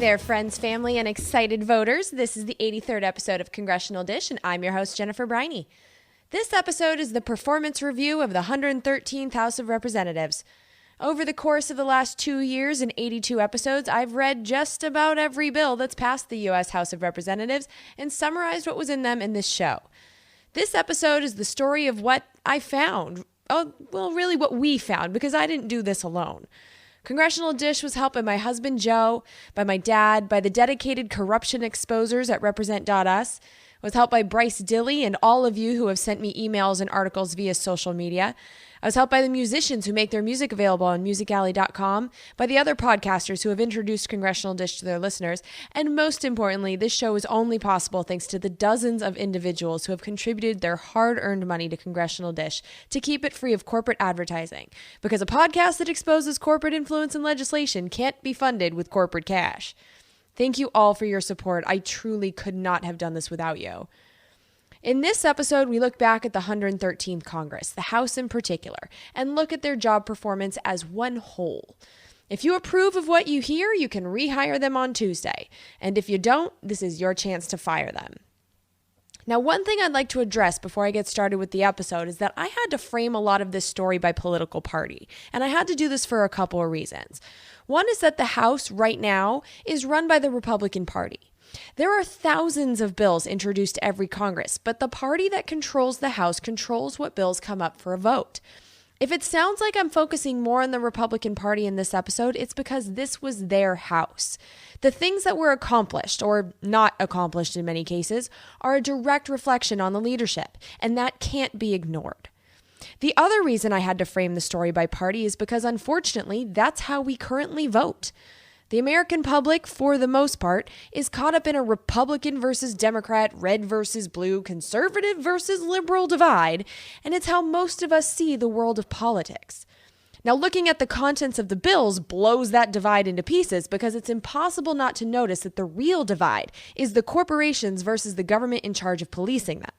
there, friends, family, and excited voters. This is the 83rd episode of Congressional Dish, and I'm your host, Jennifer Briney. This episode is the performance review of the 113th House of Representatives. Over the course of the last 2 years and 82 episodes, I've read just about every bill that's passed the U.S. House of Representatives and summarized what was in them in this show. This episode is the story of what I found. Really what we found, because I didn't do this alone. Congressional Dish was helped by my husband, Joe, by my dad, by the dedicated corruption exposers at Represent.us. It was helped by Bryce Dilley and all of you who have sent me emails and articles via social media. I was helped by the musicians who make their music available on musicalley.com, by the other podcasters who have introduced Congressional Dish to their listeners, and most importantly, this show is only possible thanks to the dozens of individuals who have contributed their hard-earned money to Congressional Dish to keep it free of corporate advertising, because a podcast that exposes corporate influence and legislation can't be funded with corporate cash. Thank you all for your support. I truly could not have done this without you. In this episode, we look back at the 113th Congress, the House in particular, and look at their job performance as one whole. If you approve of what you hear, you can rehire them on Tuesday. And if you don't, this is your chance to fire them. Now, one thing I'd like to address before I get started with the episode is that I had to frame a lot of this story by political party, and I had to do this for a couple of reasons. One is that the House right now is run by the Republican Party. There are thousands of bills introduced to every Congress, but the party that controls the House controls what bills come up for a vote. If it sounds like I'm focusing more on the Republican Party in this episode, it's because this was their House. The things that were accomplished, or not accomplished in many cases, are a direct reflection on the leadership, and that can't be ignored. The other reason I had to frame the story by party is because, unfortunately, that's how we currently vote. The American public, for the most part, is caught up in a Republican versus Democrat, red versus blue, conservative versus liberal divide, and it's how most of us see the world of politics. Now, looking at the contents of the bills blows that divide into pieces because it's impossible not to notice that the real divide is the corporations versus the government in charge of policing them.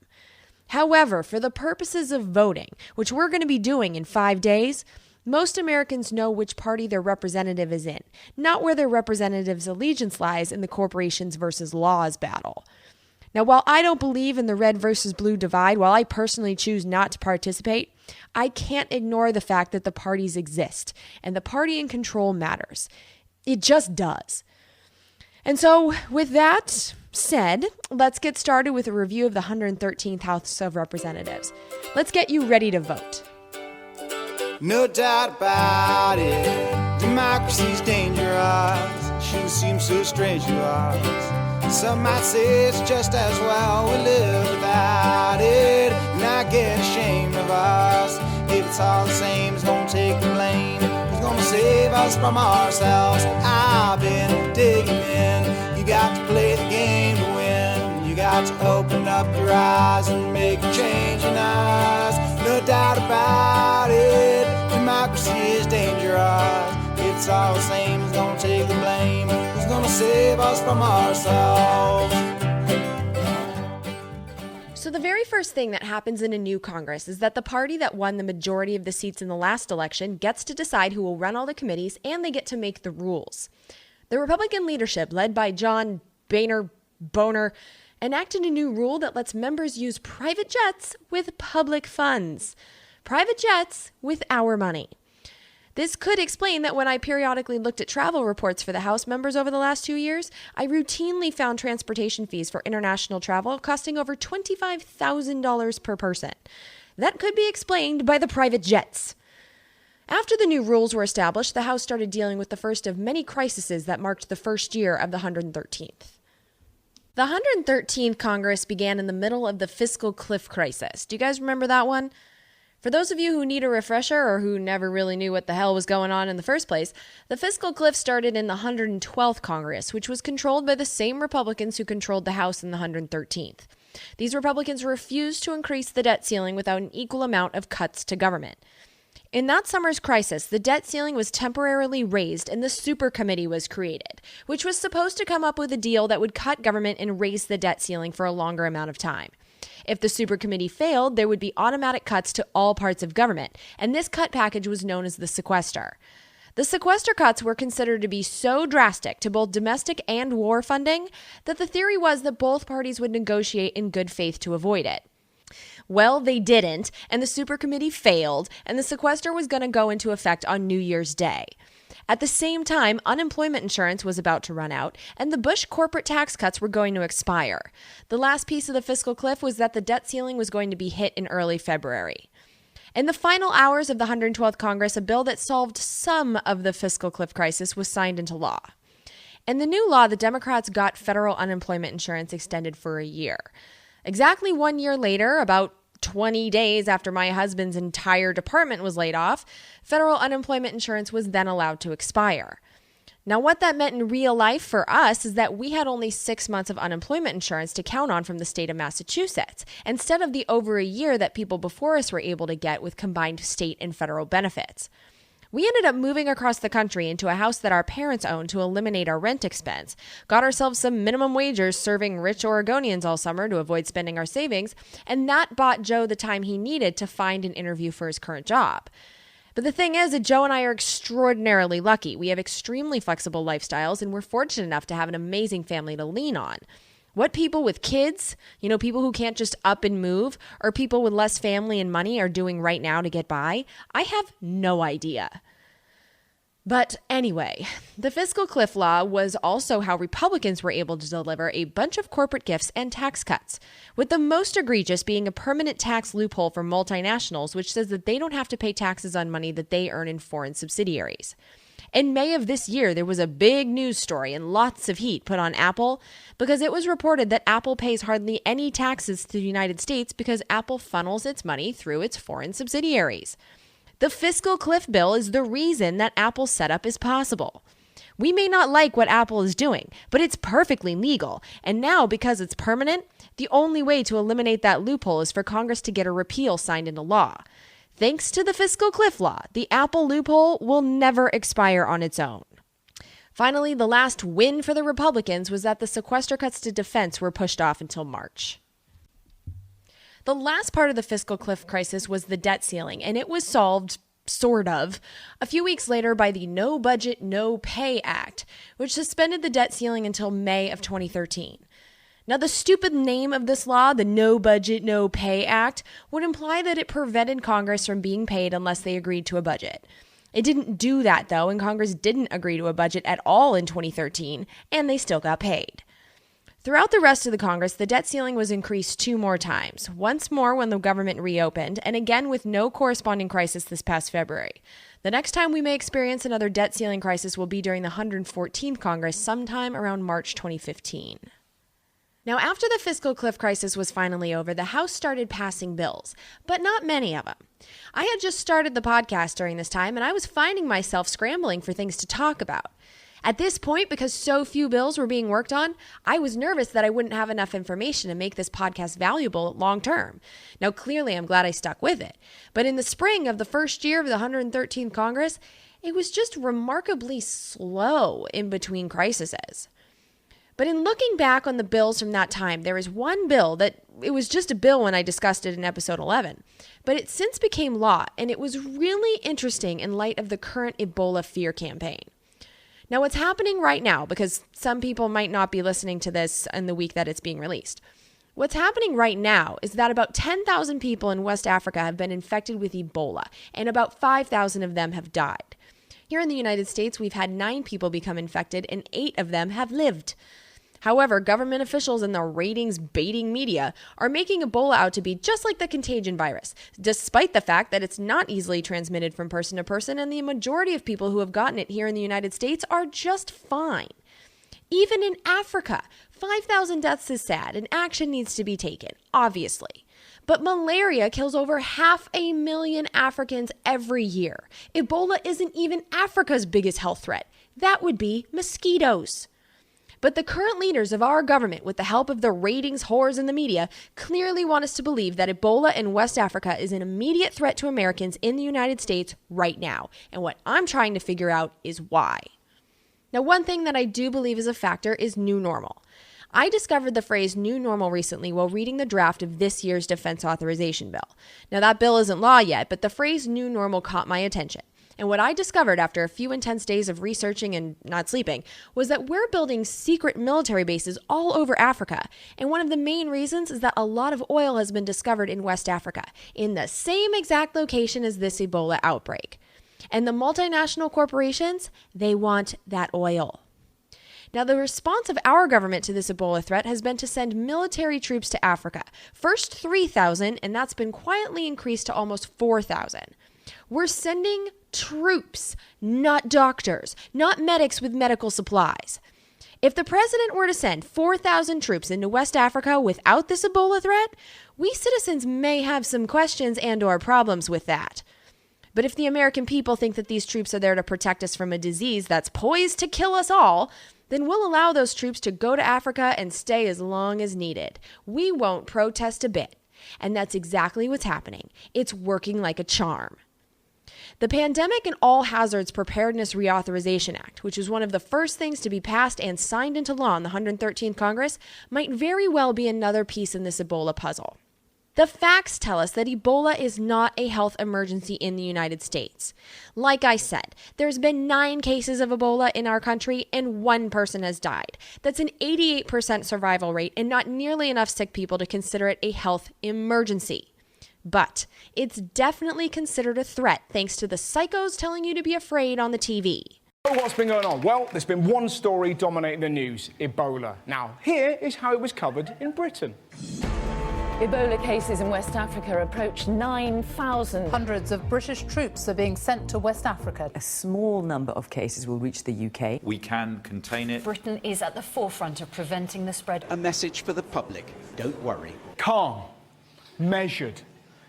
However, for the purposes of voting, which we're going to be doing in 5 days, most Americans know which party their representative is in, not where their representative's allegiance lies in the corporations versus laws battle. Now, while I don't believe in the red versus blue divide, while I personally choose not to participate, I can't ignore the fact that the parties exist, and the party in control matters. It just does. And so, with that said, let's get started with a review of the 113th House of Representatives. Let's get you ready to vote. No doubt about it, democracy's dangerous. Shouldn't seem so strange to us. Some might say it's just as well we live without it, and I get ashamed of us. If it's all the same, who's gonna take the blame? Who's gonna save us from ourselves? I've been digging in. You got to play the game to win. You got to open up your eyes and make a change in us. No doubt about it, democracy is dangerous. It's all the same, who's gonna take the blame? Who's gonna save us from ourselves? So the very first thing that happens in a new Congress is that the party that won the majority of the seats in the last election gets to decide who will run all the committees, and they get to make the rules. The Republican leadership, led by John Boehner, enacted a new rule that lets members use private jets with public funds. Private jets with our money. This could explain that when I periodically looked at travel reports for the House members over the last 2 years, I routinely found transportation fees for international travel costing over $25,000 per person. That could be explained by the private jets. After the new rules were established, the House started dealing with the first of many crises that marked the first year of the 113th. The 113th Congress began in the middle of the Fiscal Cliff crisis. Do you guys remember that one? For those of you who need a refresher or who never really knew what the hell was going on in the first place, the Fiscal Cliff started in the 112th Congress, which was controlled by the same Republicans who controlled the House in the 113th. These Republicans refused to increase the debt ceiling without an equal amount of cuts to government. In that summer's crisis, the debt ceiling was temporarily raised and the super committee was created, which was supposed to come up with a deal that would cut government and raise the debt ceiling for a longer amount of time. If the super committee failed, there would be automatic cuts to all parts of government, and this cut package was known as the sequester. The sequester cuts were considered to be so drastic to both domestic and war funding that the theory was that both parties would negotiate in good faith to avoid it. Well, they didn't, and the super committee failed, and the sequester was going to go into effect on New Year's Day. At the same time, unemployment insurance was about to run out, and the Bush corporate tax cuts were going to expire. The last piece of the fiscal cliff was that the debt ceiling was going to be hit in early February. In the final hours of the 112th Congress, a bill that solved some of the fiscal cliff crisis was signed into law. In the new law, the Democrats got federal unemployment insurance extended for a year. Exactly 1 year later, about 20 days after my husband's entire department was laid off, federal unemployment insurance was then allowed to expire. Now, what that meant in real life for us is that we had only 6 months of unemployment insurance to count on from the state of Massachusetts, instead of the over a year that people before us were able to get with combined state and federal benefits. We ended up moving across the country into a house that our parents owned to eliminate our rent expense, got ourselves some minimum wagers serving rich Oregonians all summer to avoid spending our savings, and that bought Joe the time he needed to find an interview for his current job. But the thing is that Joe and I are extraordinarily lucky. We have extremely flexible lifestyles, and we're fortunate enough to have an amazing family to lean on. What people with kids, people who can't just up and move, or people with less family and money are doing right now to get by, I have no idea. But anyway, the Fiscal Cliff Law was also how Republicans were able to deliver a bunch of corporate gifts and tax cuts, with the most egregious being a permanent tax loophole for multinationals, which says that they don't have to pay taxes on money that they earn in foreign subsidiaries. In May of this year, there was a big news story and lots of heat put on Apple because it was reported that Apple pays hardly any taxes to the United States because Apple funnels its money through its foreign subsidiaries. The Fiscal Cliff Bill is the reason that Apple's setup is possible. We may not like what Apple is doing, but it's perfectly legal. And now, because it's permanent, the only way to eliminate that loophole is for Congress to get a repeal signed into law. Thanks to the Fiscal Cliff Law, the Apple loophole will never expire on its own. Finally, the last win for the Republicans was that the sequester cuts to defense were pushed off until March. The last part of the fiscal cliff crisis was the debt ceiling, and it was solved, sort of, a few weeks later by the No Budget, No Pay Act, which suspended the debt ceiling until May of 2013. Now, the stupid name of this law, the No Budget, No Pay Act, would imply that it prevented Congress from being paid unless they agreed to a budget. It didn't do that, though, and Congress didn't agree to a budget at all in 2013, and they still got paid. Throughout the rest of the Congress, the debt ceiling was increased 2 more times, once more when the government reopened, and again with no corresponding crisis this past February. The next time we may experience another debt ceiling crisis will be during the 114th Congress sometime around March 2015. Now, after the fiscal cliff crisis was finally over, the House started passing bills, but not many of them. I had just started the podcast during this time, and I was finding myself scrambling for things to talk about. At this point, because so few bills were being worked on, I was nervous that I wouldn't have enough information to make this podcast valuable long term. Now, clearly, I'm glad I stuck with it. But in the spring of the first year of the 113th Congress, it was just remarkably slow in between crises. But in looking back on the bills from that time, there is one bill that it was just a bill when I discussed it in episode 11, but it since became law, and it was really interesting in light of the current Ebola fear campaign. Now, what's happening right now, because some people might not be listening to this in the week that it's being released, what's happening right now is that about 10,000 people in West Africa have been infected with Ebola, and about 5,000 of them have died. Here in the United States, we've had 9 people become infected, and 8 of them have lived. However, government officials and the ratings-baiting media are making Ebola out to be just like the contagion virus, despite the fact that it's not easily transmitted from person to person, and the majority of people who have gotten it here in the United States are just fine. Even in Africa, 5,000 deaths is sad, and action needs to be taken, obviously. But malaria kills over 500,000 Africans every year. Ebola isn't even Africa's biggest health threat. That would be mosquitoes. But the current leaders of our government, with the help of the ratings whores in the media, clearly want us to believe that Ebola in West Africa is an immediate threat to Americans in the United States right now. And what I'm trying to figure out is why. Now, one thing that I do believe is a factor is new normal. I discovered the phrase new normal recently while reading the draft of this year's defense authorization bill. Now, that bill isn't law yet, but the phrase new normal caught my attention. And what I discovered after a few intense days of researching and not sleeping was that we're building secret military bases all over Africa. And one of the main reasons is that a lot of oil has been discovered in West Africa, in the same exact location as this Ebola outbreak. And the multinational corporations, they want that oil. Now, the response of our government to this Ebola threat has been to send military troops to Africa. First 3,000, and that's been quietly increased to almost 4,000. We're sending troops, not doctors, not medics with medical supplies. If the president were to send 4,000 troops into West Africa without this Ebola threat, we citizens may have some questions and/or problems with that. But if the American people think that these troops are there to protect us from a disease that's poised to kill us all, then we'll allow those troops to go to Africa and stay as long as needed. We won't protest a bit. And that's exactly what's happening. It's working like a charm. The Pandemic and All Hazards Preparedness Reauthorization Act, which was one of the first things to be passed and signed into law in the 113th Congress, might very well be another piece in this Ebola puzzle. The facts tell us that Ebola is not a health emergency in the United States. Like I said, there's been 9 cases of Ebola in our country and 1 person has died. That's an 88% survival rate and not nearly enough sick people to consider it a health emergency. But it's definitely considered a threat thanks to the psychos telling you to be afraid on the TV. What's been going on? Well, there's been one story dominating the news, Ebola. Now, here is how it was covered in Britain. Ebola cases in West Africa approach 9,000. Hundreds of British troops are being sent to West Africa. A small number of cases will reach the UK. We can contain it. Britain is at the forefront of preventing the spread. A message for the public. Don't worry. Calm. Measured.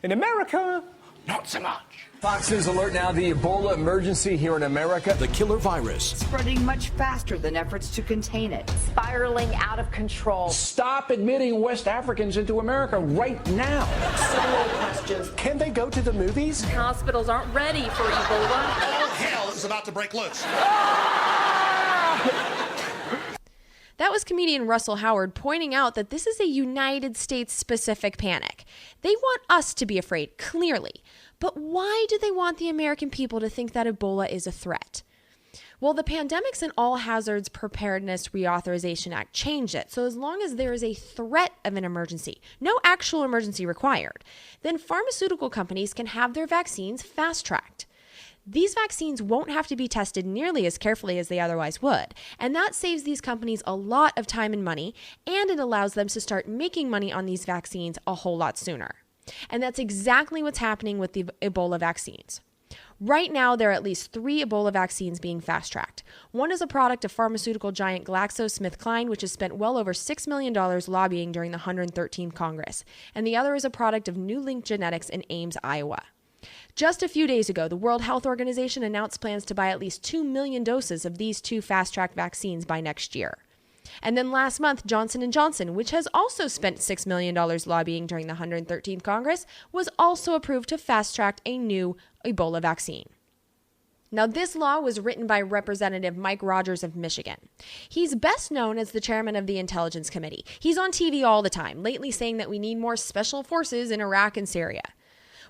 In America, not so much. Fox News alert now, the Ebola emergency here in America. The killer virus. Spreading much faster than efforts to contain it. Spiraling out of control. Stop admitting West Africans into America right now. So many questions. Can they go to the movies? Hospitals aren't ready for Ebola. All hell is about to break loose. That was comedian Russell Howard pointing out that this is a United States-specific panic. They want us to be afraid, clearly. But why do they want the American people to think that Ebola is a threat? Well, the Pandemics and All Hazards Preparedness Reauthorization Act changed it. So as long as there is a threat of an emergency, no actual emergency required, then pharmaceutical companies can have their vaccines fast-tracked. These vaccines won't have to be tested nearly as carefully as they otherwise would, and that saves these companies a lot of time and money, and it allows them to start making money on these vaccines a whole lot sooner. And that's exactly what's happening with the Ebola vaccines. Right now, there are at least 3 Ebola vaccines being fast-tracked. One is a product of pharmaceutical giant GlaxoSmithKline, which has spent well over $6 million lobbying during the 113th Congress, and the other is a product of New Link Genetics in Ames, Iowa. Just a few days ago, the World Health Organization announced plans to buy at least 2 million doses of these 2 fast-track vaccines by next year. And then last month, Johnson & Johnson, which has also spent $6 million lobbying during the 113th Congress, was also approved to fast-track a new Ebola vaccine. Now, this law was written by Representative Mike Rogers of Michigan. He's best known as the chairman of the Intelligence Committee. He's on TV all the time, lately saying that we need more special forces in Iraq and Syria.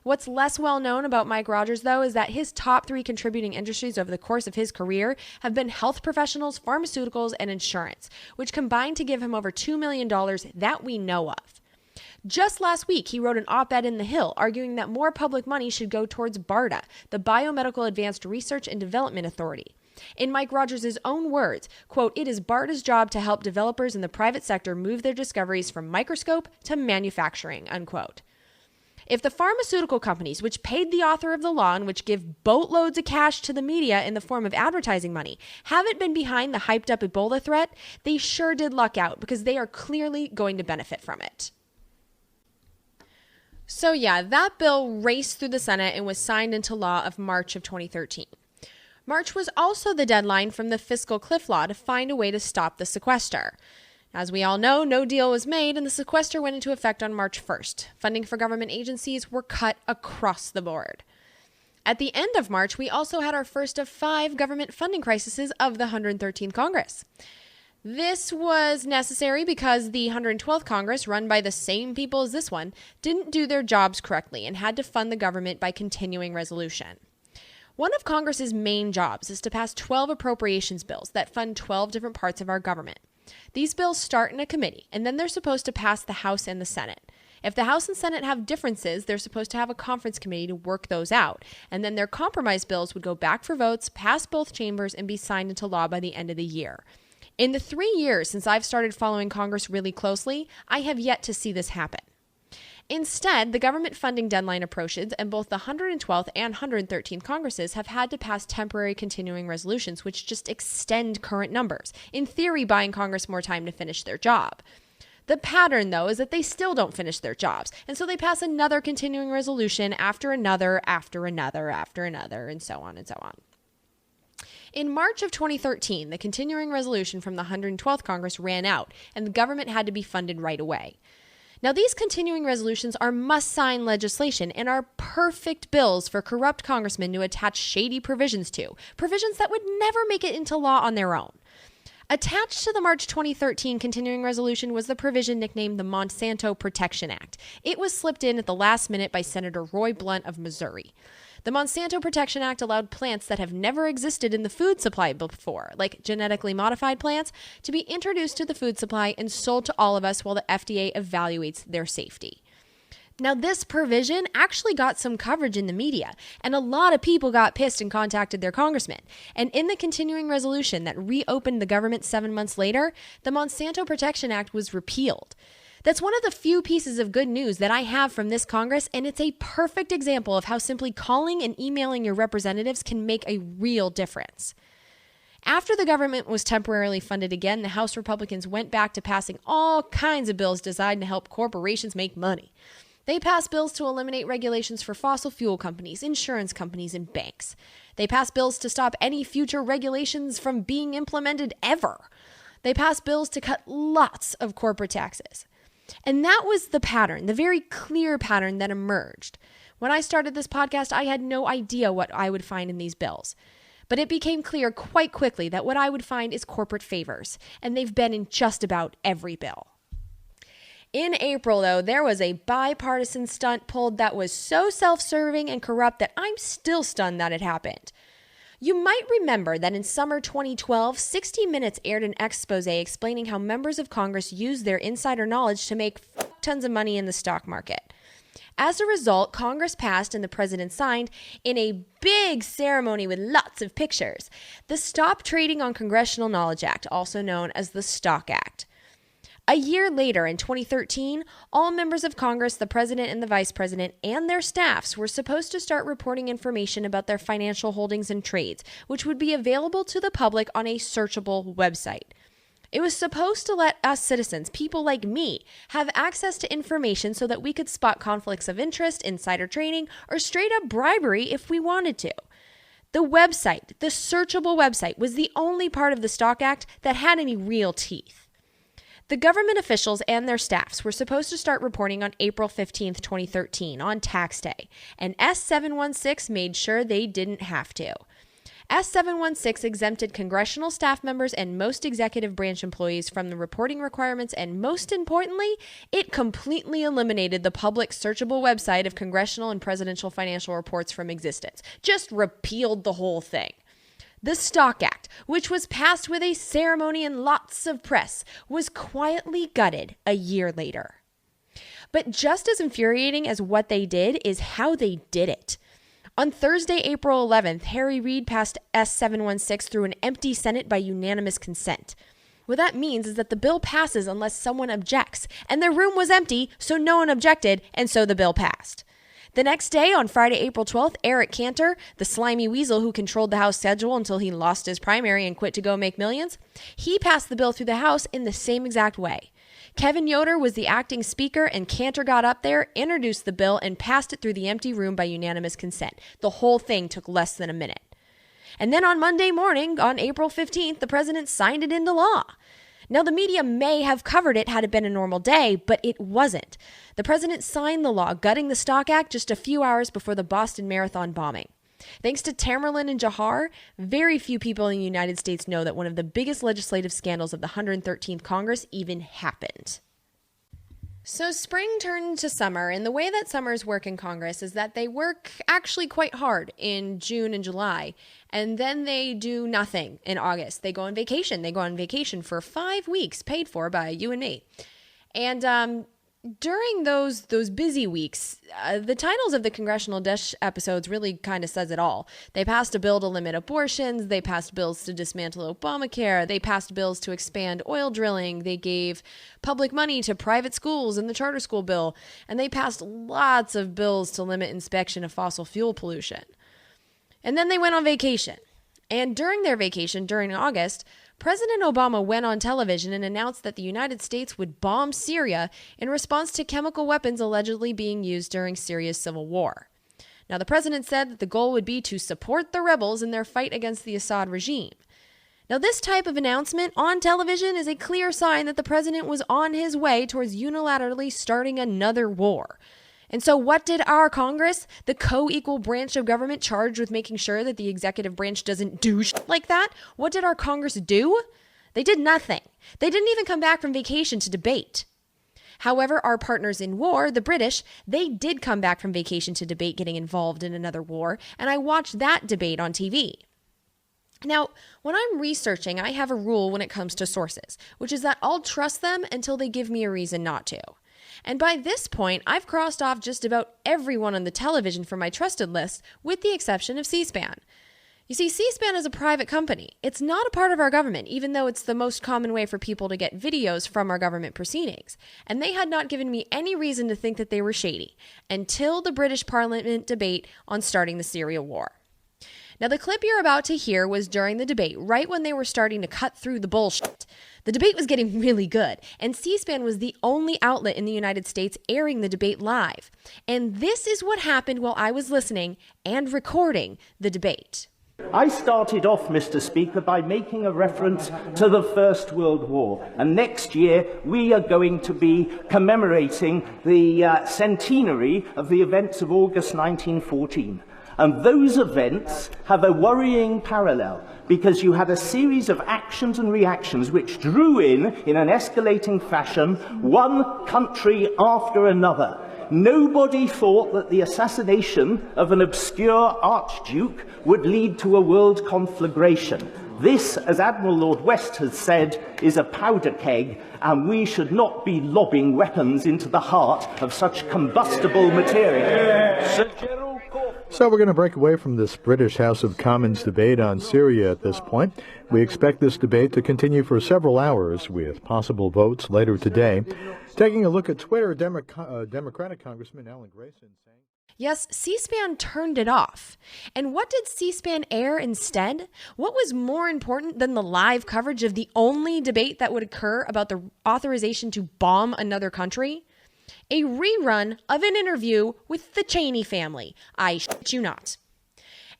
What's less well known about Mike Rogers, though, is that his top 3 contributing industries over the course of his career have been health professionals, pharmaceuticals, and insurance, which combined to give him over $2 million that we know of. Just last week, he wrote an op-ed in The Hill arguing that more public money should go towards BARDA, the Biomedical Advanced Research and Development Authority. In Mike Rogers' own words, quote, "It is BARDA's job to help developers in the private sector move their discoveries from microscope to manufacturing," unquote. If the pharmaceutical companies, which paid the author of the law and which give boatloads of cash to the media in the form of advertising money, haven't been behind the hyped-up Ebola threat, they sure did luck out because they are clearly going to benefit from it. So yeah, that bill raced through the Senate and was signed into law of March of 2013. March was also the deadline from the Fiscal Cliff Law to find a way to stop the sequester. As we all know, no deal was made, and the sequester went into effect on March 1st. Funding for government agencies were cut across the board. At the end of March, we also had our first of 5 government funding crises of the 113th Congress. This was necessary because the 112th Congress, run by the same people as this one, didn't do their jobs correctly and had to fund the government by continuing resolution. One of Congress's main jobs is to pass 12 appropriations bills that fund 12 different parts of our government. These bills start in a committee, and then they're supposed to pass the House and the Senate. If the House and Senate have differences, they're supposed to have a conference committee to work those out, and then their compromise bills would go back for votes, pass both chambers, and be signed into law by the end of the year. In the 3 years since I've started following Congress really closely, I have yet to see this happen. Instead, the government funding deadline approaches, and both the 112th and 113th Congresses have had to pass temporary continuing resolutions, which just extend current numbers, in theory buying Congress more time to finish their job. The pattern, though, is that they still don't finish their jobs, and so they pass another continuing resolution after another, after another, after another, and so on and so on. In March of 2013, the continuing resolution from the 112th Congress ran out, and the government had to be funded right away. Now, these continuing resolutions are must-sign legislation and are perfect bills for corrupt congressmen to attach shady provisions to, provisions that would never make it into law on their own. Attached to the March 2013 continuing resolution was the provision nicknamed the Monsanto Protection Act. It was slipped in at the last minute by Senator Roy Blunt of Missouri. The Monsanto Protection Act allowed plants that have never existed in the food supply before, like genetically modified plants, to be introduced to the food supply and sold to all of us while the FDA evaluates their safety. Now, this provision actually got some coverage in the media, and a lot of people got pissed and contacted their congressman. And in the continuing resolution that reopened the government 7 months later, the Monsanto Protection Act was repealed. That's one of the few pieces of good news that I have from this Congress, and it's a perfect example of how simply calling and emailing your representatives can make a real difference. After the government was temporarily funded again, the House Republicans went back to passing all kinds of bills designed to help corporations make money. They passed bills to eliminate regulations for fossil fuel companies, insurance companies, and banks. They passed bills to stop any future regulations from being implemented ever. They passed bills to cut lots of corporate taxes. And that was the pattern, the very clear pattern that emerged. When I started this podcast, I had no idea what I would find in these bills. But it became clear quite quickly that what I would find is corporate favors, and they've been in just about every bill. In April, though, there was a bipartisan stunt pulled that was so self-serving and corrupt that I'm still stunned that it happened. You might remember that in summer 2012, 60 Minutes aired an expose explaining how members of Congress used their insider knowledge to make tons of money in the stock market. As a result, Congress passed and the president signed, in a big ceremony with lots of pictures, the Stop Trading on Congressional Knowledge Act, also known as the Stock Act. A year later, in 2013, all members of Congress, the president and the vice president, and their staffs were supposed to start reporting information about their financial holdings and trades, which would be available to the public on a searchable website. It was supposed to let us citizens, people like me, have access to information so that we could spot conflicts of interest, insider trading, or straight-up bribery if we wanted to. The website, the searchable website, was the only part of the Stock Act that had any real teeth. The government officials and their staffs were supposed to start reporting on April 15, 2013, on tax day, and S716 made sure they didn't have to. S716 exempted congressional staff members and most executive branch employees from the reporting requirements, and most importantly, it completely eliminated the public searchable website of congressional and presidential financial reports from existence. Just repealed the whole thing. The Stock Act, which was passed with a ceremony and lots of press, was quietly gutted a year later. But just as infuriating as what they did is how they did it. On Thursday, April 11th, Harry Reid passed S716 through an empty Senate by unanimous consent. What that means is that the bill passes unless someone objects, and the room was empty, so no one objected, and so the bill passed. The next day, on Friday, April 12th, Eric Cantor, the slimy weasel who controlled the House schedule until he lost his primary and quit to go make millions, he passed the bill through the House in the same exact way. Kevin Yoder was the acting speaker, and Cantor got up there, introduced the bill, and passed it through the empty room by unanimous consent. The whole thing took less than a minute. And then on Monday morning, on April 15th, the president signed it into law. Now, the media may have covered it had it been a normal day, but it wasn't. The president signed the law, gutting the Stock Act just a few hours before the Boston Marathon bombing. Thanks to Tamerlan and Jahar, very few people in the United States know that one of the biggest legislative scandals of the 113th Congress even happened. So spring turned to summer, and the way that summers work in Congress is that they work actually quite hard in June and July, and then they do nothing in August. They go on vacation. They go on vacation for 5 weeks, paid for by you and me. And during those busy weeks, the titles of the Congressional Dish episodes really kind of says it all. They passed a bill to limit abortions. They passed bills to dismantle Obamacare. They passed bills to expand oil drilling. They gave public money to private schools in the charter school bill. And they passed lots of bills to limit inspection of fossil fuel pollution. And then they went on vacation. And during their vacation, during August, President Obama went on television and announced that the United States would bomb Syria in response to chemical weapons allegedly being used during Syria's civil war. Now, the president said that the goal would be to support the rebels in their fight against the Assad regime. Now, this type of announcement on television is a clear sign that the president was on his way towards unilaterally starting another war. And so what did our Congress, the co-equal branch of government charged with making sure that the executive branch doesn't do shit like that, what did our Congress do? They did nothing. They didn't even come back from vacation to debate. However, our partners in war, the British, they did come back from vacation to debate getting involved in another war, and I watched that debate on TV. Now, when I'm researching, I have a rule when it comes to sources, which is that I'll trust them until they give me a reason not to. And by this point, I've crossed off just about everyone on the television from my trusted list, with the exception of C-SPAN. You see, C-SPAN is a private company. It's not a part of our government, even though it's the most common way for people to get videos from our government proceedings. And they had not given me any reason to think that they were shady, until the British Parliament debate on starting the Syria war. Now, the clip you're about to hear was during the debate, right when they were starting to cut through the bullshit. The debate was getting really good, and C-SPAN was the only outlet in the United States airing the debate live. And this is what happened while I was listening and recording the debate. I started off, Mr. Speaker, by making a reference to the First World War. And next year, we are going to be commemorating the centenary of the events of August 1914. And those events have a worrying parallel, because you had a series of actions and reactions which drew in an escalating fashion, one country after another. Nobody thought that the assassination of an obscure archduke would lead to a world conflagration. This, as Admiral Lord West has said, is a powder keg, and we should not be lobbing weapons into the heart of such combustible material. So we're going to break away from this British House of Commons debate on Syria at this point. We expect this debate to continue for several hours, with possible votes later today. Taking a look at Twitter, Democratic Congressman Alan Grayson saying, yes, C-SPAN turned it off. And what did C-SPAN air instead? What was more important than the live coverage of the only debate that would occur about the authorization to bomb another country? A rerun of an interview with the Cheney family. I shit you not.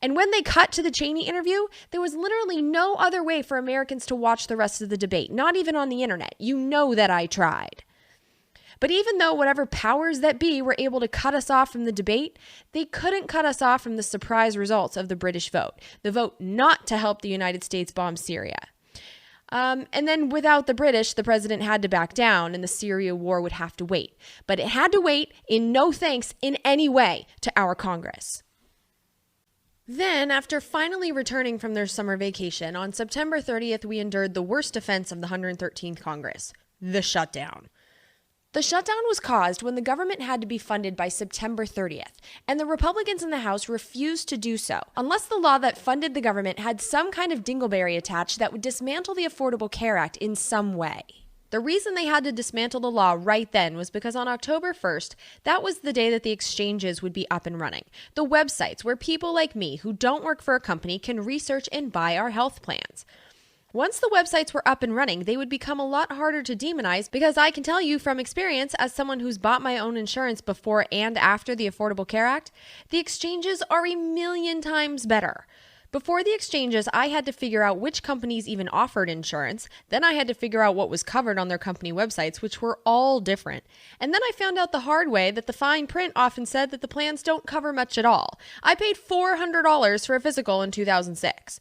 And when they cut to the Cheney interview, there was literally no other way for Americans to watch the rest of the debate, not even on the internet. You know that I tried. But even though whatever powers that be were able to cut us off from the debate, they couldn't cut us off from the surprise results of the British vote, the vote not to help the United States bomb Syria. And then without the British, the president had to back down and the Syria war would have to wait. But it had to wait in no thanks in any way to our Congress. Then, after finally returning from their summer vacation, on September 30th, we endured the worst offense of the 113th Congress, the shutdown. The shutdown was caused when the government had to be funded by September 30th, and the Republicans in the House refused to do so, unless the law that funded the government had some kind of dingleberry attached that would dismantle the Affordable Care Act in some way. The reason they had to dismantle the law right then was because on October 1st, that was the day that the exchanges would be up and running. The websites where people like me who don't work for a company can research and buy our health plans. Once the websites were up and running, they would become a lot harder to demonize because I can tell you from experience, as someone who's bought my own insurance before and after the Affordable Care Act, the exchanges are a million times better. Before the exchanges, I had to figure out which companies even offered insurance. Then I had to figure out what was covered on their company websites, which were all different. And then I found out the hard way that the fine print often said that the plans don't cover much at all. I paid $400 for a physical in 2006.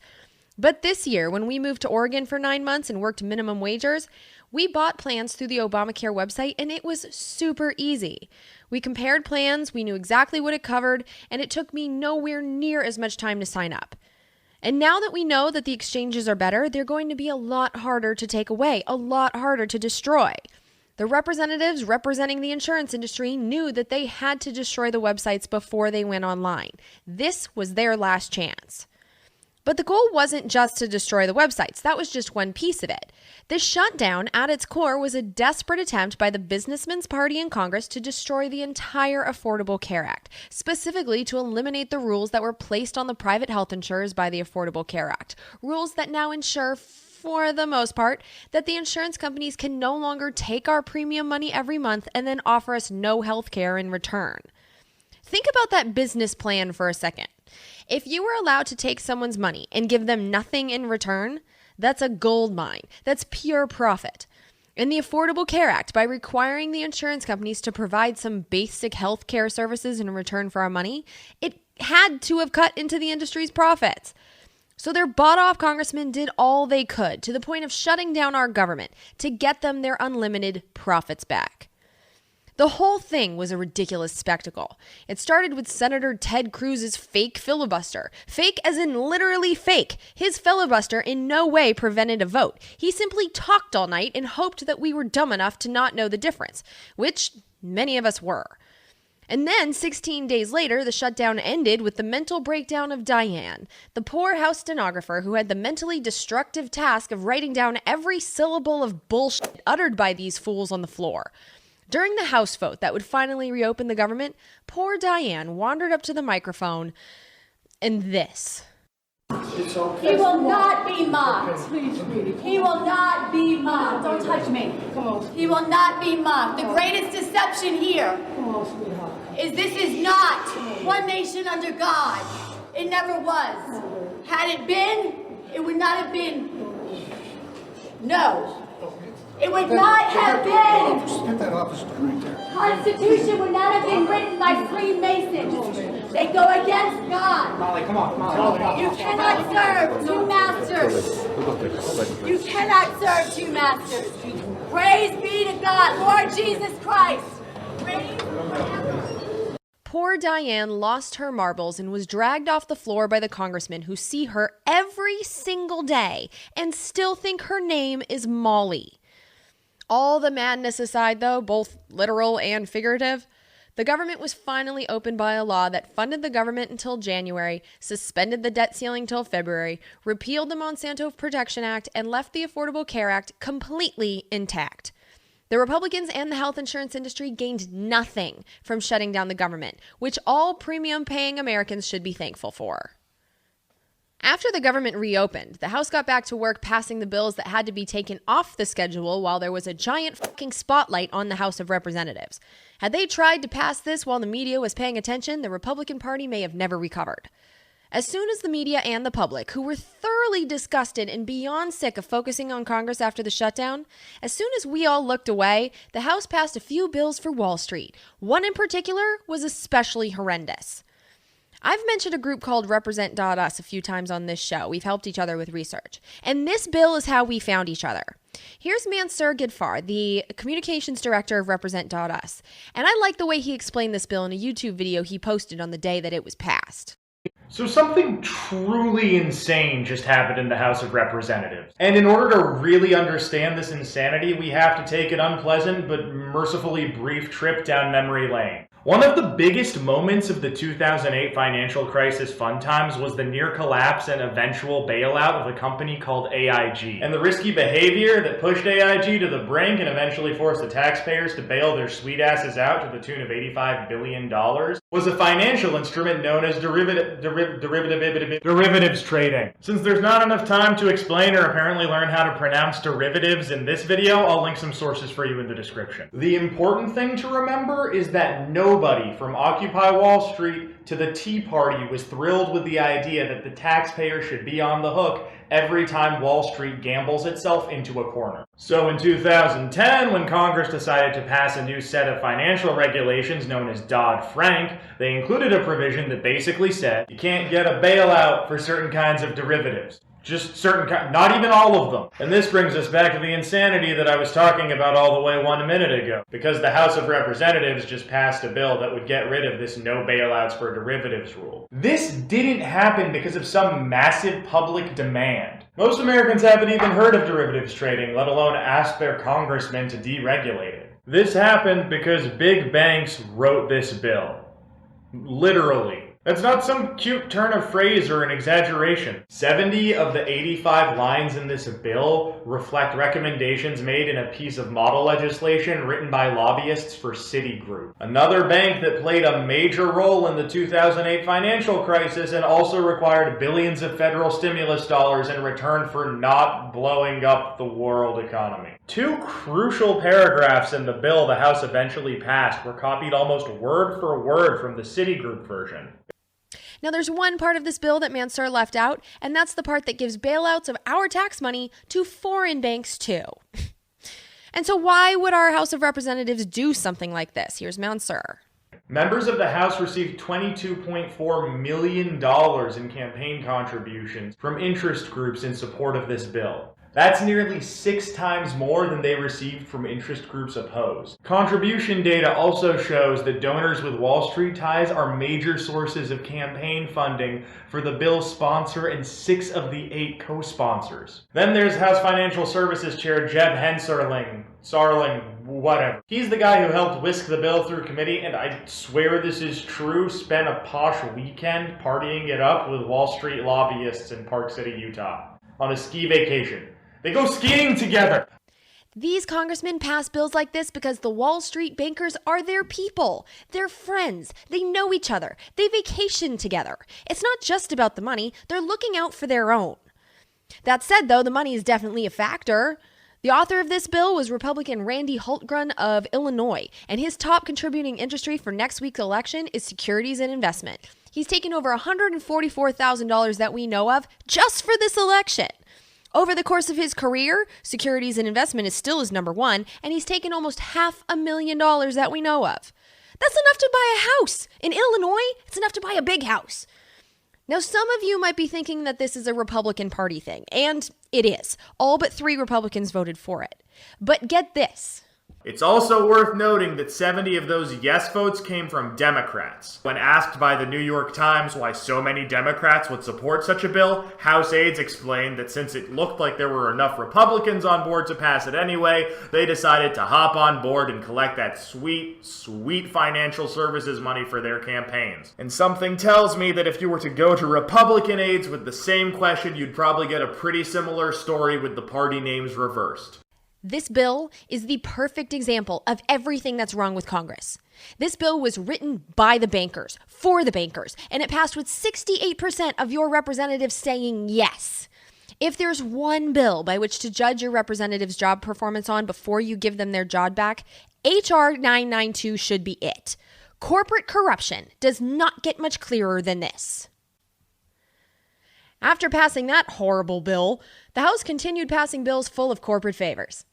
But this year, when we moved to Oregon for 9 months and worked minimum wagers, we bought plans through the Obamacare website, and it was super easy. We compared plans, we knew exactly what it covered, and it took me nowhere near as much time to sign up. And now that we know that the exchanges are better, they're going to be a lot harder to take away, a lot harder to destroy. The representatives representing the insurance industry knew that they had to destroy the websites before they went online. This was their last chance. But the goal wasn't just to destroy the websites. That was just one piece of it. This shutdown, at its core, was a desperate attempt by the Businessmen's Party in Congress to destroy the entire Affordable Care Act, specifically to eliminate the rules that were placed on the private health insurers by the Affordable Care Act, rules that now ensure, for the most part, that the insurance companies can no longer take our premium money every month and then offer us no health care in return. Think about that business plan for a second. If you were allowed to take someone's money and give them nothing in return, that's a gold mine. That's pure profit. In the Affordable Care Act, by requiring the insurance companies to provide some basic health care services in return for our money, it had to have cut into the industry's profits. So their bought-off congressmen did all they could, to the point of shutting down our government, to get them their unlimited profits back. The whole thing was a ridiculous spectacle. It started with Senator Ted Cruz's fake filibuster. Fake as in literally fake. His filibuster in no way prevented a vote. He simply talked all night and hoped that we were dumb enough to not know the difference, which many of us were. And then 16 days later, the shutdown ended with the mental breakdown of Diane, the poor House stenographer who had the mentally destructive task of writing down every syllable of bullshit uttered by these fools on the floor. During the House vote that would finally reopen the government, poor Diane wandered up to the microphone and this. He will not be mocked. He will not be mocked. Don't touch me. Come on. He will not be mocked. The greatest deception here is this is not one nation under God. It never was. Had it been, it would not have been. No. It would not have been. Get that office right there. Constitution would not have been written by Freemasons. They go against God. Molly, come on, Molly. You cannot serve two masters. You cannot serve two masters. Praise be to God, Lord Jesus Christ. Poor Diane lost her marbles and was dragged off the floor by the congressmen who see her every single day and still think her name is Molly. All the madness aside, though, both literal and figurative, the government was finally opened by a law that funded the government until January, suspended the debt ceiling till February, repealed the Monsanto Protection Act, and left the Affordable Care Act completely intact. The Republicans and the health insurance industry gained nothing from shutting down the government, which all premium-paying Americans should be thankful for. After the government reopened, the House got back to work passing the bills that had to be taken off the schedule while there was a giant fucking spotlight on the House of Representatives. Had they tried to pass this while the media was paying attention, the Republican Party may have never recovered. As soon as the media and the public, who were thoroughly disgusted and beyond sick of focusing on Congress after the shutdown, as soon as we all looked away, the House passed a few bills for Wall Street. One in particular was especially horrendous. I've mentioned a group called Represent.us a few times on this show. We've helped each other with research. And this bill is how we found each other. Here's Mansour Gidfar, the communications director of Represent.us. And I like the way he explained this bill in a YouTube video he posted on the day that it was passed. So something truly insane just happened in the House of Representatives. And in order to really understand this insanity, we have to take an unpleasant but mercifully brief trip down memory lane. One of the biggest moments of the 2008 financial crisis fun times was the near collapse and eventual bailout of a company called AIG. And the risky behavior that pushed AIG to the brink and eventually forced the taxpayers to bail their sweet asses out to the tune of $85 billion was a financial instrument known as derivatives trading. Since there's not enough time to explain or apparently learn how to pronounce derivatives in this video, I'll link some sources for you in the description. The important thing to remember is that nobody from Occupy Wall Street to the Tea Party was thrilled with the idea that the taxpayer should be on the hook every time Wall Street gambles itself into a corner. So in 2010, when Congress decided to pass a new set of financial regulations known as Dodd-Frank, they included a provision that basically said you can't get a bailout for certain kinds of derivatives. Just certain, not even all of them. And this brings us back to the insanity that I was talking about all the way 1 minute ago. Because the House of Representatives just passed a bill that would get rid of this no bailouts for derivatives rule. This didn't happen because of some massive public demand. Most Americans haven't even heard of derivatives trading, let alone ask their congressmen to deregulate it. This happened because big banks wrote this bill. Literally. That's not some cute turn of phrase or an exaggeration. 70 of the 85 lines in this bill reflect recommendations made in a piece of model legislation written by lobbyists for Citigroup, another bank that played a major role in the 2008 financial crisis and also required billions of federal stimulus dollars in return for not blowing up the world economy. Two crucial paragraphs in the bill the House eventually passed were copied almost word for word from the Citigroup version. Now, there's one part of this bill that Mansour left out, and that's the part that gives bailouts of our tax money to foreign banks, too. And so why would our House of Representatives do something like this? Here's Mansour. Members of the House received $22.4 million in campaign contributions from interest groups in support of this bill. That's nearly 6 times more than they received from interest groups opposed. Contribution data also shows that donors with Wall Street ties are major sources of campaign funding for the bill's sponsor and 6 of the 8 co-sponsors. Then there's House Financial Services Chair Jeb Sarling, whatever. He's the guy who helped whisk the bill through committee, and I swear this is true, spent a posh weekend partying it up with Wall Street lobbyists in Park City, Utah, on a ski vacation. They go skiing together. These congressmen pass bills like this because the Wall Street bankers are their people. They're friends. They know each other. They vacation together. It's not just about the money. They're looking out for their own. That said, though, the money is definitely a factor. The author of this bill was Republican Randy Hultgren of Illinois, and his top contributing industry for next week's election is securities and investment. He's taken over $144,000 that we know of just for this election. Over the course of his career, securities and investment is still his number one, and he's taken almost $500,000 that we know of. That's enough to buy a house. In Illinois, it's enough to buy a big house. Now, some of you might be thinking that this is a Republican Party thing, and it is. All but 3 Republicans voted for it. But get this. It's also worth noting that 70 of those yes votes came from Democrats. When asked by the New York Times why so many Democrats would support such a bill, House aides explained that since it looked like there were enough Republicans on board to pass it anyway, they decided to hop on board and collect that sweet, sweet financial services money for their campaigns. And something tells me that if you were to go to Republican aides with the same question, you'd probably get a pretty similar story with the party names reversed. This bill is the perfect example of everything that's wrong with Congress. This bill was written by the bankers, for the bankers, and it passed with 68% of your representatives saying yes. If there's one bill by which to judge your representative's job performance on before you give them their job back, H.R. 992 should be it. Corporate corruption does not get much clearer than this. After passing that horrible bill, the House continued passing bills full of corporate favors.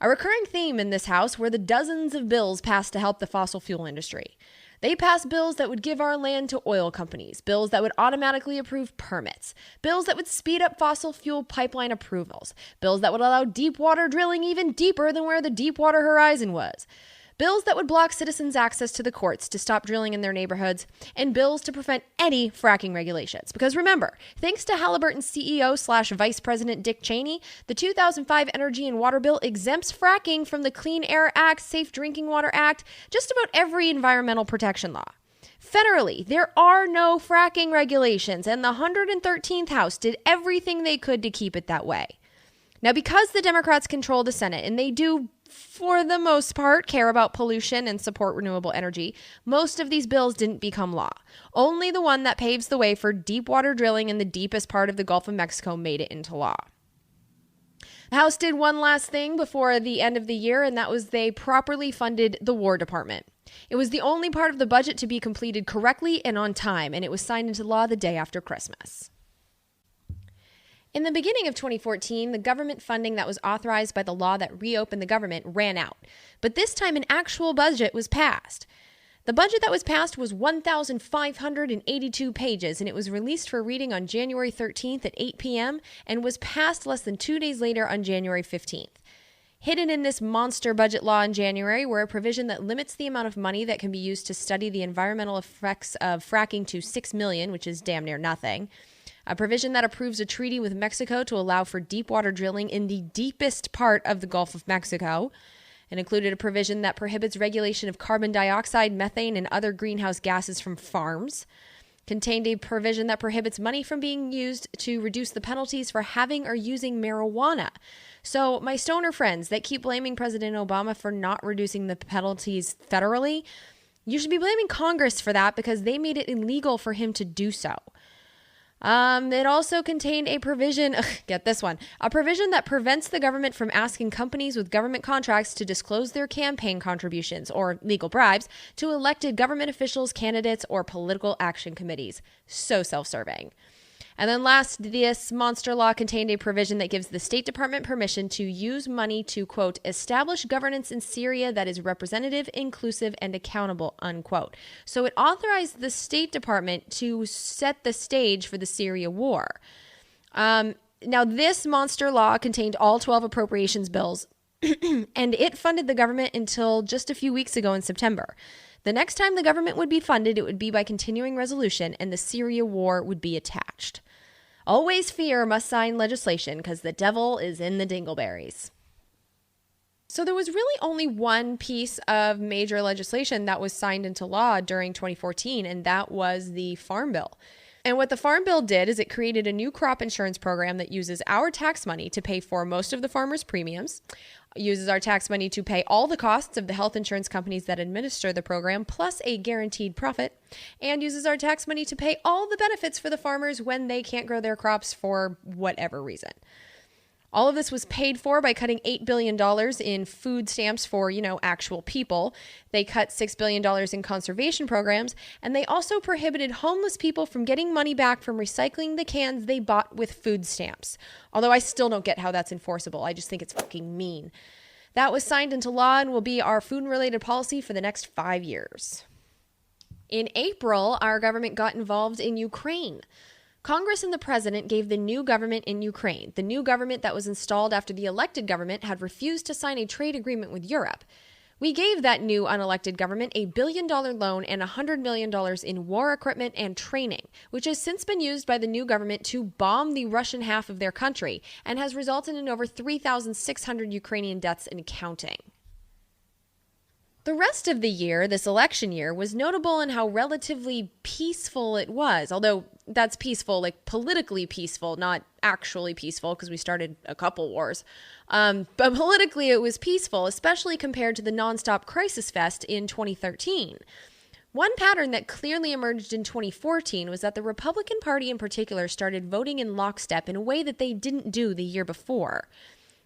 A recurring theme in this House were the dozens of bills passed to help the fossil fuel industry. They passed bills that would give our land to oil companies, bills that would automatically approve permits, bills that would speed up fossil fuel pipeline approvals, bills that would allow deep water drilling even deeper than where the Deepwater Horizon was, bills that would block citizens' access to the courts to stop drilling in their neighborhoods, and bills to prevent any fracking regulations. Because remember, thanks to Halliburton's CEO/Vice President Dick Cheney, the 2005 Energy and Water Bill exempts fracking from the Clean Air Act, Safe Drinking Water Act, just about every environmental protection law. Federally, there are no fracking regulations, and the 113th House did everything they could to keep it that way. Now, because the Democrats control the Senate, and they do, for the most part, care about pollution and support renewable energy, most of these bills didn't become law. Only the one that paves the way for deep water drilling in the deepest part of the Gulf of Mexico made it into law. The House did one last thing before the end of the year, and that was they properly funded the War Department. It was the only part of the budget to be completed correctly and on time, and it was signed into law the day after Christmas. In the beginning of 2014, the government funding that was authorized by the law that reopened the government ran out, but this time an actual budget was passed. The budget that was passed was 1,582 pages, and it was released for reading on January 13th at 8 p.m. and was passed less than 2 days later on January 15th. Hidden in this monster budget law in January were a provision that limits the amount of money that can be used to study the environmental effects of fracking to $6 million, which is damn near nothing. A provision that approves a treaty with Mexico to allow for deep water drilling in the deepest part of the Gulf of Mexico. It included a provision that prohibits regulation of carbon dioxide, methane, and other greenhouse gases from farms. Contained a provision that prohibits money from being used to reduce the penalties for having or using marijuana. So my stoner friends that keep blaming President Obama for not reducing the penalties federally, you should be blaming Congress for that because they made it illegal for him to do so. It also contained a provision, get this one, a provision that prevents the government from asking companies with government contracts to disclose their campaign contributions or legal bribes to elected government officials, candidates, or political action committees. So self-serving. And then last, this monster law contained a provision that gives the State Department permission to use money to, quote, establish governance in Syria that is representative, inclusive, and accountable, unquote. So it authorized the State Department to set the stage for the Syria war. Now, this monster law contained all 12 appropriations bills, and it funded the government until just a few weeks ago in September. The next time the government would be funded, it would be by continuing resolution, and the Syria war would be attached. Always fear must sign legislation because the devil is in the dingleberries. So there was really only one piece of major legislation that was signed into law during 2014, and that was the Farm Bill. And what the Farm Bill did is it created a new crop insurance program that uses our tax money to pay for most of the farmers' premiums, uses our tax money to pay all the costs of the health insurance companies that administer the program, plus a guaranteed profit, and uses our tax money to pay all the benefits for the farmers when they can't grow their crops for whatever reason. All of this was paid for by cutting $8 billion in food stamps for, actual people. They cut $6 billion in conservation programs, and they also prohibited homeless people from getting money back from recycling the cans they bought with food stamps. Although I still don't get how that's enforceable. I just think it's fucking mean. That was signed into law and will be our food-related policy for the next 5 years. In April, our government got involved in Ukraine. Congress and the president gave the new government in Ukraine, the new government that was installed after the elected government had refused to sign a trade agreement with Europe. We gave that new unelected government a $1 billion loan and $100 million in war equipment and training, which has since been used by the new government to bomb the Russian half of their country and has resulted in over 3,600 Ukrainian deaths and counting. The rest of the year, this election year, was notable in how relatively peaceful it was, although that's peaceful, like politically peaceful, not actually peaceful, because we started a couple wars. But politically it was peaceful, especially compared to the nonstop crisis fest in 2013. One pattern that clearly emerged in 2014 was that the Republican Party in particular started voting in lockstep in a way that they didn't do the year before.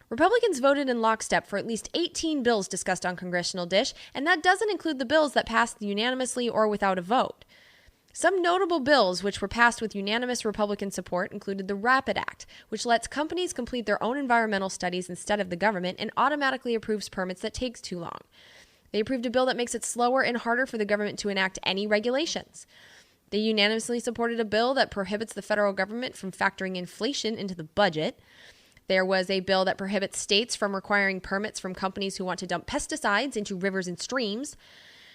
Republicans voted in lockstep for at least 18 bills discussed on Congressional Dish, and that doesn't include the bills that passed unanimously or without a vote. Some notable bills which were passed with unanimous Republican support included the RAPID Act, which lets companies complete their own environmental studies instead of the government and automatically approves permits that takes too long. They approved a bill that makes it slower and harder for the government to enact any regulations. They unanimously supported a bill that prohibits the federal government from factoring inflation into the budget. There was a bill that prohibits states from requiring permits from companies who want to dump pesticides into rivers and streams.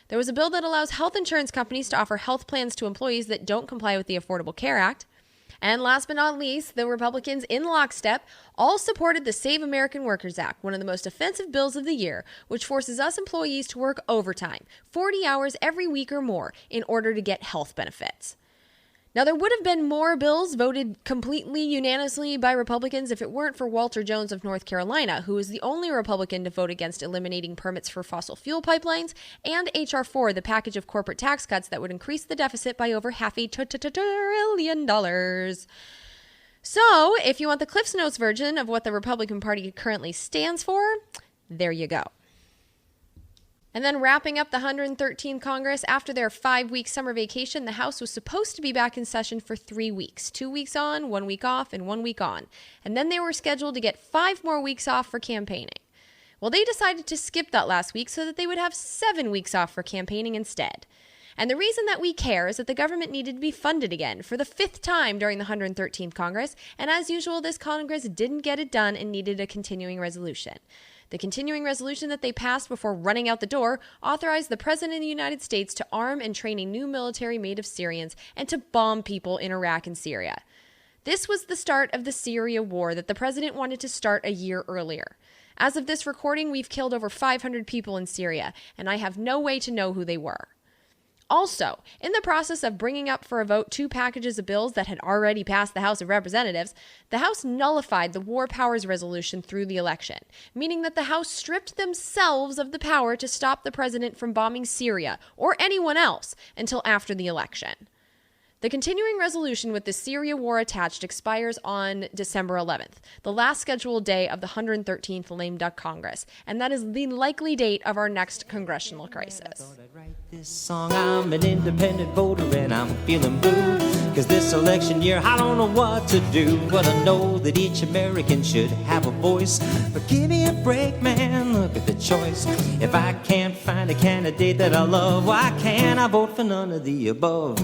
There was a bill that allows health insurance companies to offer health plans to employees that don't comply with the Affordable Care Act. And last but not least, the Republicans in lockstep all supported the Save American Workers Act, one of the most offensive bills of the year, which forces us employees to work overtime, 40 hours every week or more, in order to get health benefits. Now, there would have been more bills voted completely unanimously by Republicans if it weren't for Walter Jones of North Carolina, who is the only Republican to vote against eliminating permits for fossil fuel pipelines, and H.R. 4, the package of corporate tax cuts that would increase the deficit by over $500 billion. So, if you want the Cliff's Notes version of what the Republican Party currently stands for, there you go. And then wrapping up the 113th Congress, after their 5-week summer vacation, the House was supposed to be back in session for 3 weeks. 2 weeks on, 1 week off, and 1 week on. And then they were scheduled to get 5 more weeks off for campaigning. Well, they decided to skip that last week so that they would have 7 weeks off for campaigning instead. And the reason that we care is that the government needed to be funded again for the 5th time during the 113th Congress, and as usual, this Congress didn't get it done and needed a continuing resolution. The continuing resolution that they passed before running out the door authorized the President of the United States to arm and train a new military made of Syrians and to bomb people in Iraq and Syria. This was the start of the Syria war that the President wanted to start a year earlier. As of this recording, we've killed over 500 people in Syria, and I have no way to know who they were. Also, in the process of bringing up for a vote 2 packages of bills that had already passed the House of Representatives, the House nullified the War Powers Resolution through the election, meaning that the House stripped themselves of the power to stop the president from bombing Syria or anyone else until after the election. The continuing resolution with the Syria war attached expires on December 11th, the last scheduled day of the 113th Lame Duck Congress, and that is the likely date of our next congressional crisis. This song, I'm an independent voter and I'm feeling blue, cause this election year I don't know what to do, but I know that each American should have a voice. But give me a break, man, look at the choice. If I can't find a candidate that I love, why can't I vote for none of the above?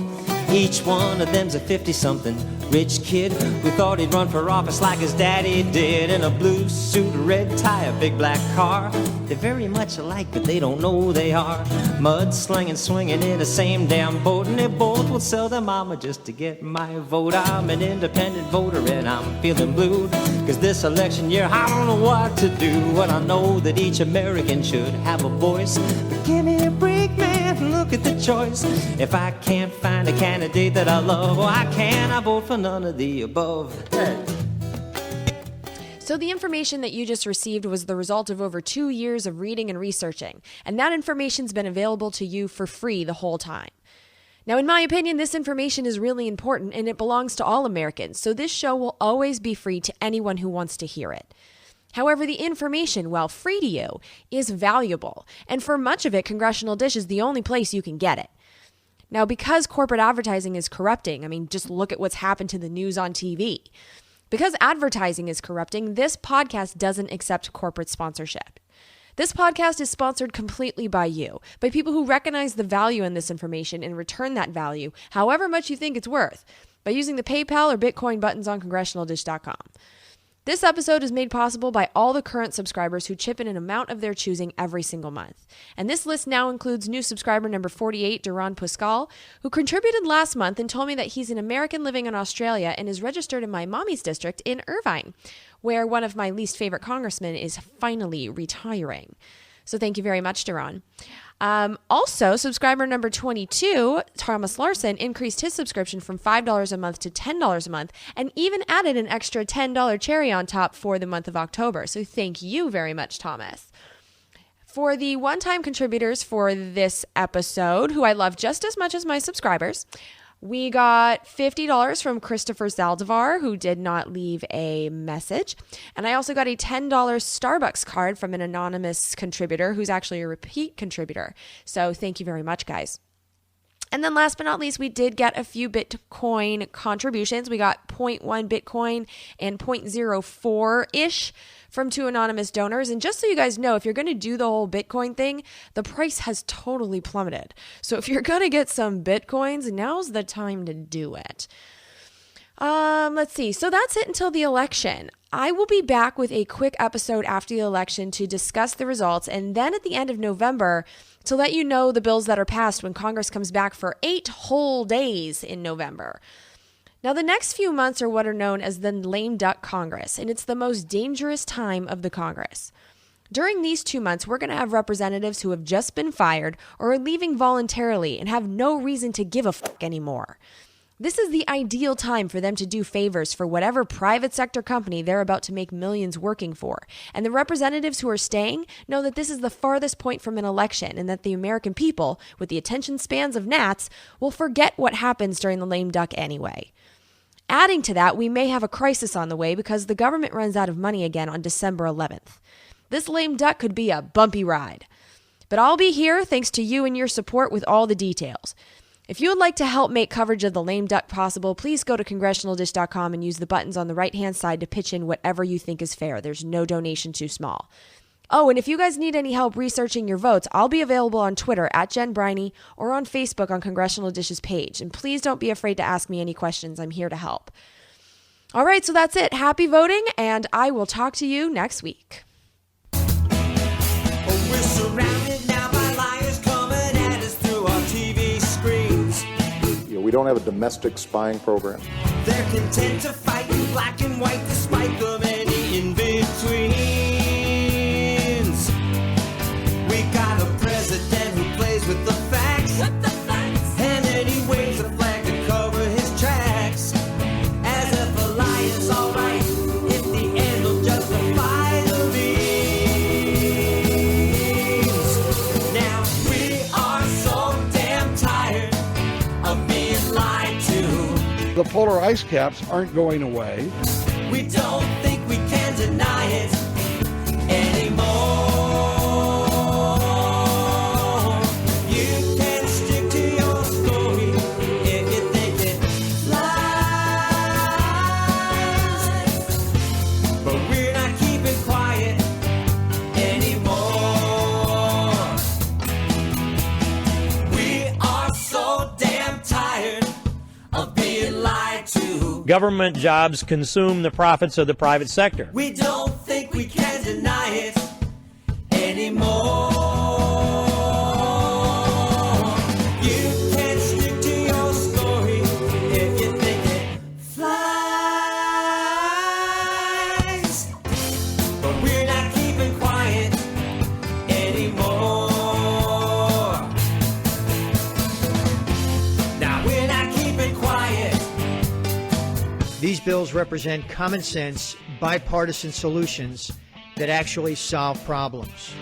Each one of them's a 50-something rich kid who thought he'd run for office like his daddy did, in a blue suit, a red tie, a big black car. They're very much alike, but they don't know they are. Mud-slinging, swinging in the same damn boat, and they both will sell their mama just to get my vote. I'm an independent voter and I'm feeling blue, cause this election year I don't know what to do, but I know that each American should have a voice. But give me a break, man, look at the choice. If I can't find a candidate that I love, why can't I vote for none of the above? So the information that you just received was the result of over 2 years of reading and researching, and that information's been available to you for free the whole time. Now, in my opinion, this information is really important and it belongs to all Americans, so this show will always be free to anyone who wants to hear it. However, the information, while free to you, is valuable, and for much of it, Congressional Dish is the only place you can get it. Now, because corporate advertising is corrupting, I mean, just look at what's happened to the news on TV. Because advertising is corrupting, this podcast doesn't accept corporate sponsorship. This podcast is sponsored completely by you, by people who recognize the value in this information and return that value, however much you think it's worth, by using the PayPal or Bitcoin buttons on congressionaldish.com. This episode is made possible by all the current subscribers who chip in an amount of their choosing every single month. And this list now includes new subscriber number 48, Duran Pascal, who contributed last month and told me that he's an American living in Australia and is registered in my mommy's district in Irvine, where one of my least favorite congressmen is finally retiring. So thank you very much, Duran. Also, subscriber number 22, Thomas Larson, increased his subscription from $5 a month to $10 a month and even added an extra $10 cherry on top for the month of October. So thank you very much, Thomas. For the one-time contributors for this episode, who I love just as much as my subscribers, we got $50 from Christopher Zaldivar, who did not leave a message. And I also got a $10 Starbucks card from an anonymous contributor who's actually a repeat contributor. So thank you very much, guys. And then last but not least, we did get a few Bitcoin contributions. We got 0.1 Bitcoin and 0.04-ish from 2 anonymous donors. And just so you guys know, if you're going to do the whole Bitcoin thing, the price has totally plummeted. So if you're going to get some Bitcoins, now's the time to do it. Let's see. So that's it until the election. I will be back with a quick episode after the election to discuss the results, and then at the end of November to let you know the bills that are passed when Congress comes back for 8 whole days in November. Now, the next few months are what are known as the Lame Duck Congress, and it's the most dangerous time of the Congress. During these 2 months, we're going to have representatives who have just been fired or are leaving voluntarily and have no reason to give a fuck anymore. This is the ideal time for them to do favors for whatever private sector company they're about to make millions working for. And the representatives who are staying know that this is the farthest point from an election and that the American people, with the attention spans of gnats, will forget what happens during the lame duck anyway. Adding to that, we may have a crisis on the way because the government runs out of money again on December 11th. This lame duck could be a bumpy ride. But I'll be here thanks to you and your support with all the details. If you would like to help make coverage of the lame duck possible, please go to congressionaldish.com and use the buttons on the right-hand side to pitch in whatever you think is fair. There's no donation too small. Oh, and if you guys need any help researching your votes, I'll be available on Twitter at Jen Briney or on Facebook on Congressional Dish's page. And please don't be afraid to ask me any questions. I'm here to help. All right, so that's it. Happy voting, and I will talk to you next week. We're surrounded now by liars coming at us through our TV screens. We don't have a domestic spying program. They're content to fight in black and white despite the many in-betweens. We got a president who plays with the facts. And then he waves a flag to cover his tracks. As if a lie is alright, if the end will justify the means. Now we are so damn tired of being lied to. The polar ice caps aren't going away. We don't think we can deny it anymore. You can stick to your story if you think it lies. But we're not keeping quiet anymore. We are so damn tired of being lied to. Government jobs consume the profits of the private sector. We don't think we can deny it anymore. You can stick to your story if you think it flies. But we're not keeping quiet anymore. Now we're not keeping quiet. These bills represent common sense, bipartisan solutions that actually solve problems.